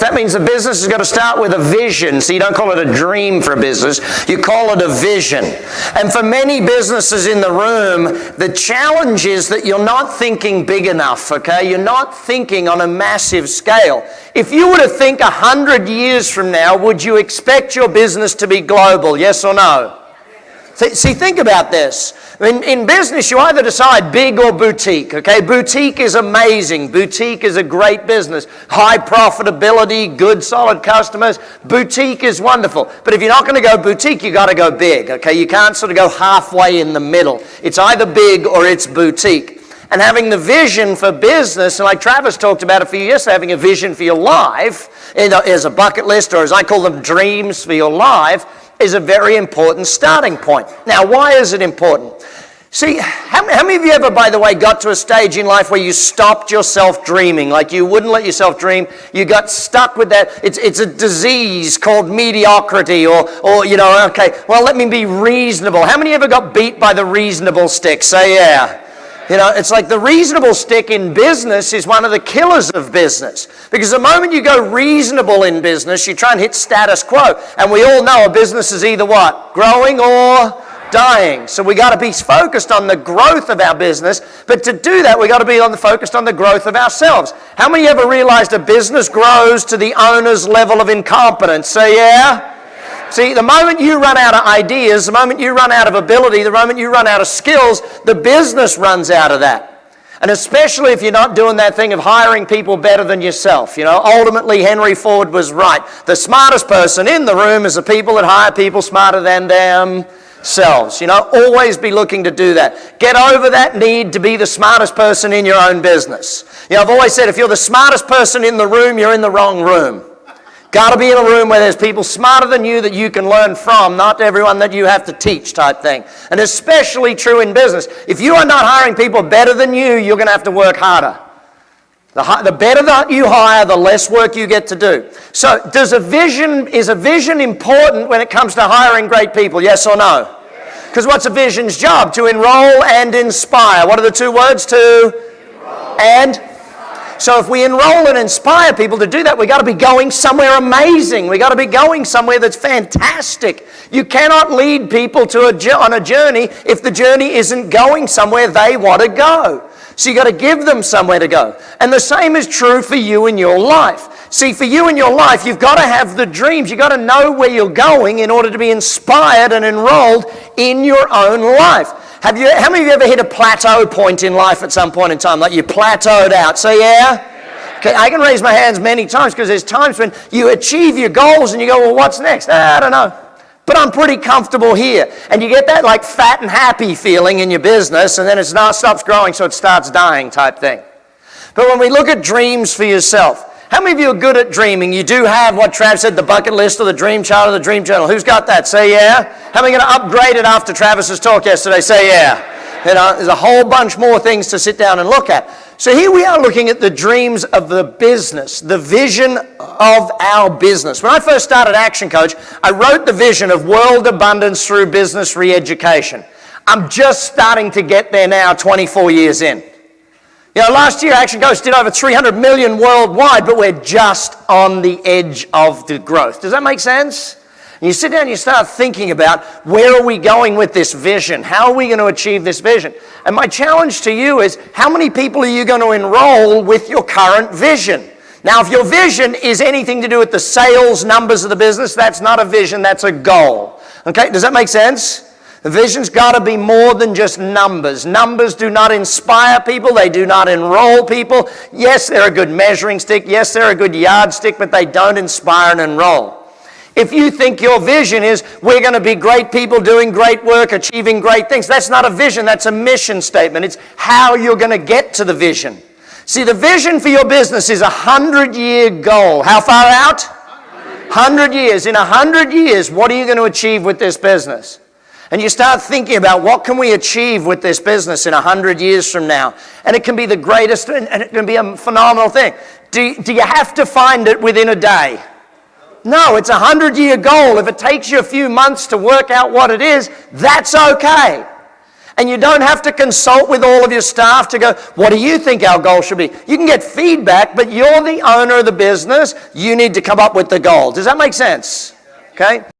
So that means the business has got to start with a vision. So you don't call it a dream for a business, you call it a vision. And for many businesses in the room, the challenge is that you're not thinking big enough, okay? You're not thinking on a massive scale. If you were to think 100 years from now, would you expect your business to be global, yes or no? See, think about this. In business, you either decide big or boutique, okay? Boutique is amazing. Boutique is a great business. High profitability, good, solid customers. Boutique is wonderful. But if you're not going to go boutique, you got to go big, okay? You can't sort of go halfway in the middle. It's either big or it's boutique. And having the vision for business, and like Travis talked about a few years ago, having a vision for your life, as a bucket list, or as I call them, dreams for your life, is a very important starting point. Now, why is it important? See, how many of you ever, by the way, got to a stage in life where you stopped yourself dreaming, like you wouldn't let yourself dream, you got stuck with that? It's a disease called mediocrity, or okay, well, let me be reasonable. How many ever got beat by the reasonable stick? Say yeah. It's like the reasonable stick in business is one of the killers of business. Because the moment you go reasonable in business, you try and hit status quo. And we all know a business is either what? Growing or dying. So we got to be focused on the growth of our business. But to do that, we got to be focused on the growth of ourselves. How many ever realized a business grows to the owner's level of incompetence? Say yeah. See, the moment you run out of ideas, the moment you run out of ability, the moment you run out of skills, the business runs out of that. And especially if you're not doing that thing of hiring people better than yourself. Ultimately, Henry Ford was right. The smartest person in the room is the people that hire people smarter than themselves. Always be looking to do that. Get over that need to be the smartest person in your own business. I've always said, if you're the smartest person in the room, you're in the wrong room. Got to be in a room where there's people smarter than you that you can learn from, not everyone that you have to teach type thing. And especially true in business. If you are not hiring people better than you, you're going to have to work harder. The better that you hire, the less work you get to do. So is a vision important when it comes to hiring great people, yes or no? Because what's a vision's job? To enroll and inspire. What are the two words? To enroll and so if we enroll and inspire people to do that, we got to be going somewhere amazing. We got to be going somewhere that's fantastic. You cannot lead people on a journey if the journey isn't going somewhere they want to go. So you got to give them somewhere to go. And the same is true for you in your life. See, for you in your life, you've got to have the dreams. You've got to know where you're going in order to be inspired and enrolled in your own life. How many of you ever hit a plateau point in life at some point in time? Like you plateaued out. Say yeah? Okay, I can raise my hands many times because there's times when you achieve your goals and you go, well, what's next? I don't know. But I'm pretty comfortable here. And you get that like fat and happy feeling in your business, and then it stops growing, so it starts dying type thing. But when we look at dreams for yourself, how many of you are good at dreaming? You do have what Trav said, the bucket list or the dream chart or the dream journal. Who's got that? Say yeah. How many are going to upgrade it after Travis's talk yesterday? Say yeah. There's a whole bunch more things to sit down and look at. So here we are looking at the dreams of the business, the vision of our business. When I first started Action Coach, I wrote the vision of world abundance through business re-education. I'm just starting to get there now, 24 years in. Last year Action Coach did over 300 million worldwide, but we're just on the edge of the growth. Does that make sense? And you sit down and you start thinking about where are we going with this vision? How are we going to achieve this vision? And my challenge to you is, how many people are you going to enroll with your current vision? Now, if your vision is anything to do with the sales numbers of the business, that's not a vision, that's a goal. Okay, does that make sense? The vision's got to be more than just numbers. Numbers do not inspire people. They do not enroll people. Yes, they're a good measuring stick. Yes, they're a good yardstick, but they don't inspire and enroll. If you think your vision is, we're going to be great people doing great work, achieving great things, that's not a vision. That's a mission statement. It's how you're going to get to the vision. See, the vision for your business is a 100-year goal. How far out? 100 years. In 100 years, what are you going to achieve with this business? And you start thinking about what can we achieve with this business in 100 years from now. And it can be the greatest, and it can be a phenomenal thing. Do you have to find it within a day? No, it's a 100-year goal. If it takes you a few months to work out what it is, that's okay. And you don't have to consult with all of your staff to go, what do you think our goal should be? You can get feedback, but you're the owner of the business. You need to come up with the goal. Does that make sense? Okay?